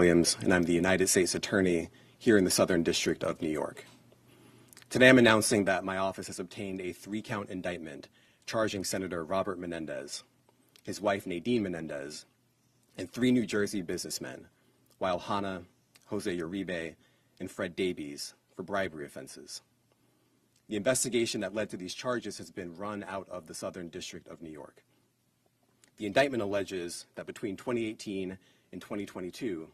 Williams, and I'm the United States Attorney here in the Southern District of New York. Today I'm announcing that my office has obtained a 3-count indictment charging Senator Robert Menendez, his wife Nadine Menendez, and 3 New Jersey businessmen, Wael Hanna, Jose Uribe, and Fred Davies, for bribery offenses. The investigation that led to these charges has been run out of the Southern District of New York. The indictment alleges that between 2018 and 2022,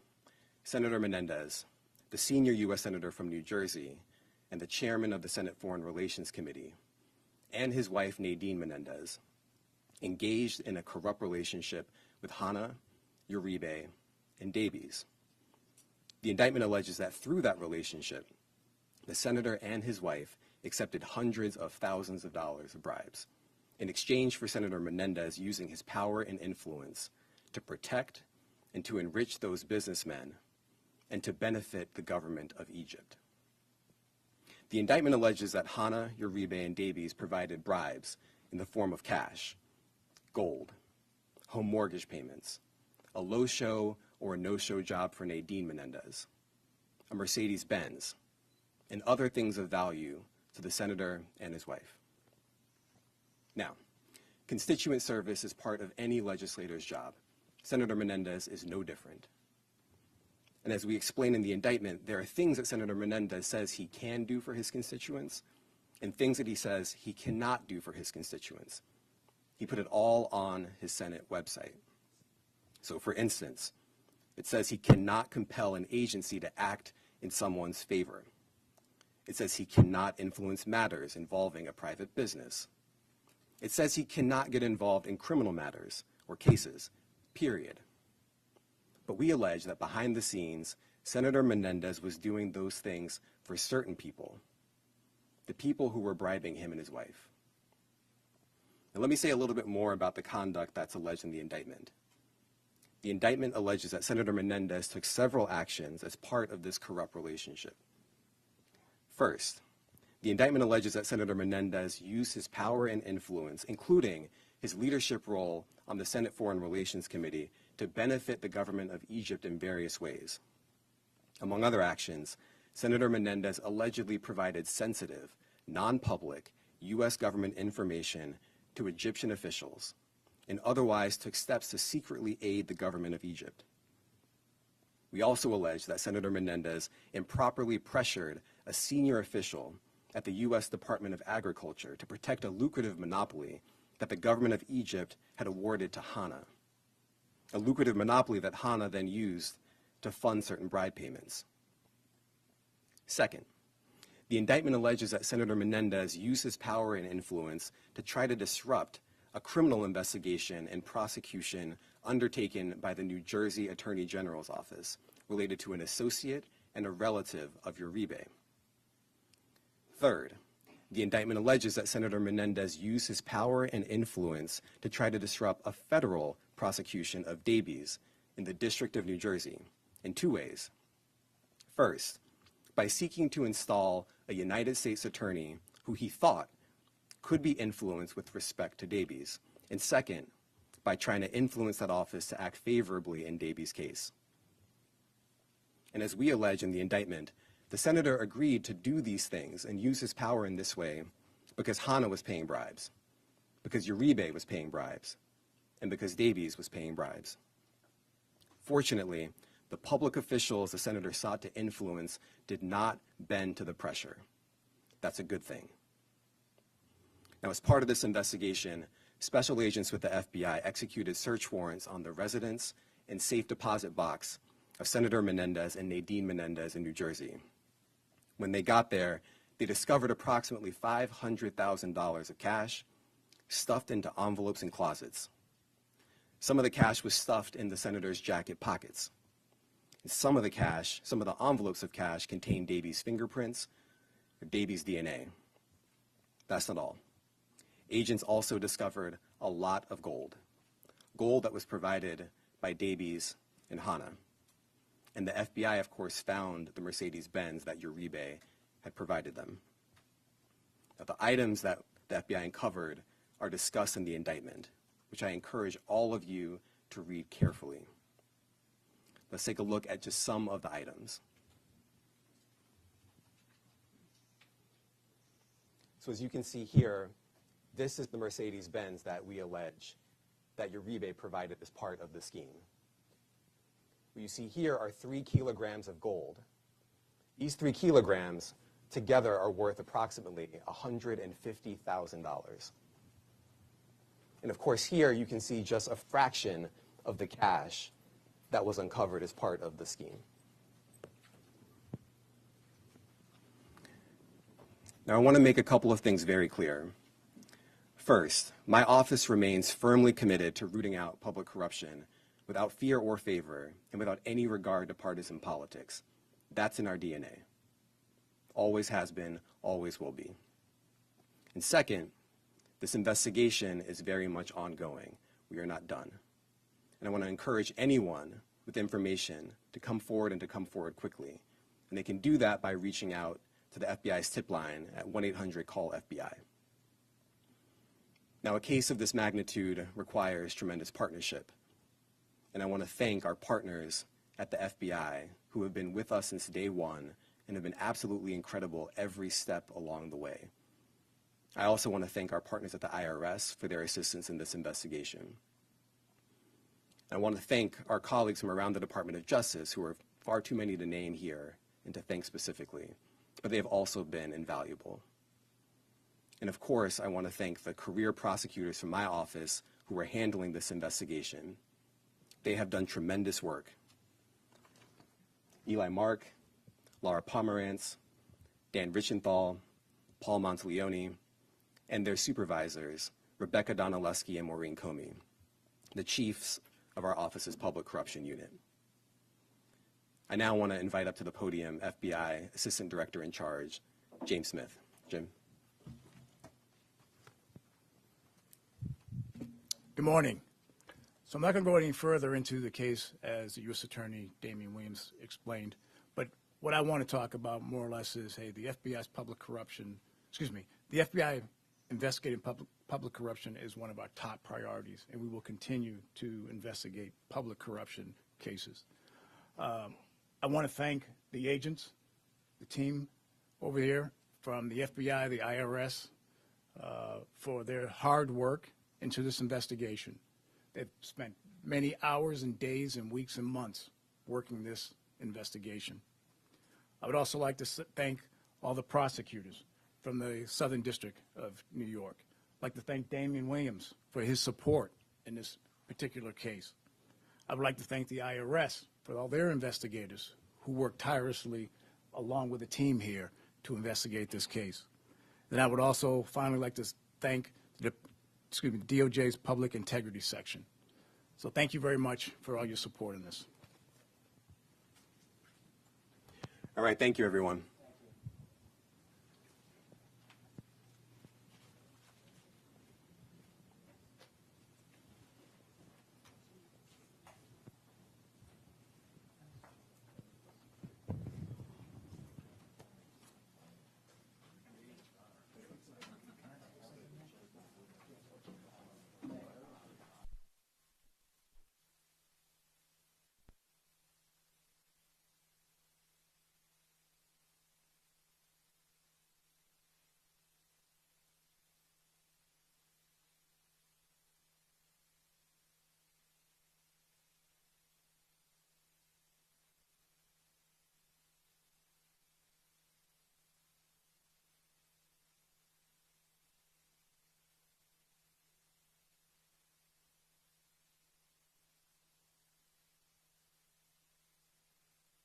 Senator Menendez, the senior U.S. Senator from New Jersey and the chairman of the Senate Foreign Relations Committee, and his wife Nadine Menendez, engaged in a corrupt relationship with Hanna, Uribe, and Davies. The indictment alleges that through that relationship, the senator and his wife accepted hundreds of thousands of dollars of bribes in exchange for Senator Menendez using his power and influence to protect and to enrich those businessmen and to benefit the government of Egypt. The indictment alleges that Hanna, Uribe, and Davies provided bribes in the form of cash, gold, home mortgage payments, a low-show or a no-show job for Nadine Menendez, a Mercedes-Benz, and other things of value to the senator and his wife. Now, constituent service is part of any legislator's job. Senator Menendez is no different. And as we explain in the indictment, there are things that Senator Menendez says he can do for his constituents and things that he says he cannot do for his constituents. He put it all on his Senate website. So for instance, it says he cannot compel an agency to act in someone's favor. It says he cannot influence matters involving a private business. It says he cannot get involved in criminal matters or cases, period. But we allege that behind the scenes, Senator Menendez was doing those things for certain people, the people who were bribing him and his wife. Now let me say a little bit more about the conduct that's alleged in the indictment. The indictment alleges that Senator Menendez took several actions as part of this corrupt relationship. First, the indictment alleges that Senator Menendez used his power and influence, including his leadership role on the Senate Foreign Relations Committee, to benefit the government of Egypt in various ways. Among other actions, Senator Menendez allegedly provided sensitive, non-public U.S. government information to Egyptian officials and otherwise took steps to secretly aid the government of Egypt. We also allege that Senator Menendez improperly pressured a senior official at the U.S. Department of Agriculture to protect a lucrative monopoly that the government of Egypt had awarded to Hanna, a lucrative monopoly that Hanna then used to fund certain bribe payments. Second, the indictment alleges that Senator Menendez used his power and influence to try to disrupt a criminal investigation and prosecution undertaken by the New Jersey Attorney General's office related to an associate and a relative of Uribe. Third, the indictment alleges that Senator Menendez used his power and influence to try to disrupt a federal prosecution of Davies in the District of New Jersey in 2 ways. First, by seeking to install a United States attorney who he thought could be influenced with respect to Davies, and second, by trying to influence that office to act favorably in Davies' case. And as we allege in the indictment, the senator agreed to do these things and use his power in this way because Hanna was paying bribes, because Uribe was paying bribes, and because Davies was paying bribes. Fortunately, the public officials the senator sought to influence did not bend to the pressure. That's a good thing. Now, as part of this investigation, special agents with the FBI executed search warrants on the residence and safe deposit box of Senator Menendez and Nadine Menendez in New Jersey. When they got there, they discovered approximately $500,000 of cash stuffed into envelopes and closets. Some of the cash was stuffed in the senator's jacket pockets. And some of the envelopes of cash contained Davies' fingerprints or Davies' DNA. That's not all. Agents also discovered a lot of gold that was provided by Davies and Hanna. And the FBI, of course, found the Mercedes-Benz that Uribe had provided them. Now, the items that the FBI uncovered are discussed in the indictment, which I encourage all of you to read carefully. Let's take a look at just some of the items. So as you can see here, this is the Mercedes-Benz that we allege that Uribe provided as part of the scheme. What you see here are 3 kilograms of gold. These 3 kilograms together are worth approximately $150,000. And of course here you can see just a fraction of the cash that was uncovered as part of the scheme. Now I want to make a couple of things very clear. First, my office remains firmly committed to rooting out public corruption without fear or favor and without any regard to partisan politics. That's in our DNA. Always has been, always will be. And second, this investigation is very much ongoing. We are not done. And I want to encourage anyone with information to come forward and to come forward quickly. And they can do that by reaching out to the FBI's tip line at 1-800-CALL-FBI. Now, a case of this magnitude requires tremendous partnership. And I want to thank our partners at the FBI who have been with us since day one and have been absolutely incredible every step along the way. I also want to thank our partners at the IRS for their assistance in this investigation. I want to thank our colleagues from around the Department of Justice, who are far too many to name here and to thank specifically, but they have also been invaluable. And of course, I want to thank the career prosecutors from my office who are handling this investigation. They have done tremendous work. Eli Mark, Laura Pomerantz, Dan Richenthal, Paul Monteleone, and their supervisors, Rebecca Donaleski and Maureen Comey, the chiefs of our office's public corruption unit. I now want to invite up to the podium FBI Assistant Director in Charge, James Smith. Jim. Good morning. So I'm not going to go any further into the case as the U.S. Attorney Damian Williams explained, but what I want to talk about more or less is, hey, the FBI's the FBI investigating public corruption is one of our top priorities, and we will continue to investigate public corruption cases. I want to thank the agents, the team over here from the FBI, the IRS, for their hard work into this investigation. They've spent many hours and days and weeks and months working this investigation. I would also like to thank all the prosecutors from the Southern District of New York. I'd like to thank Damian Williams for his support in this particular case. I would like to thank the IRS for all their investigators who worked tirelessly along with the team here to investigate this case. Then I would also finally like to thank the DOJ's Public Integrity Section. So thank you very much for all your support in this. All right, thank you, everyone.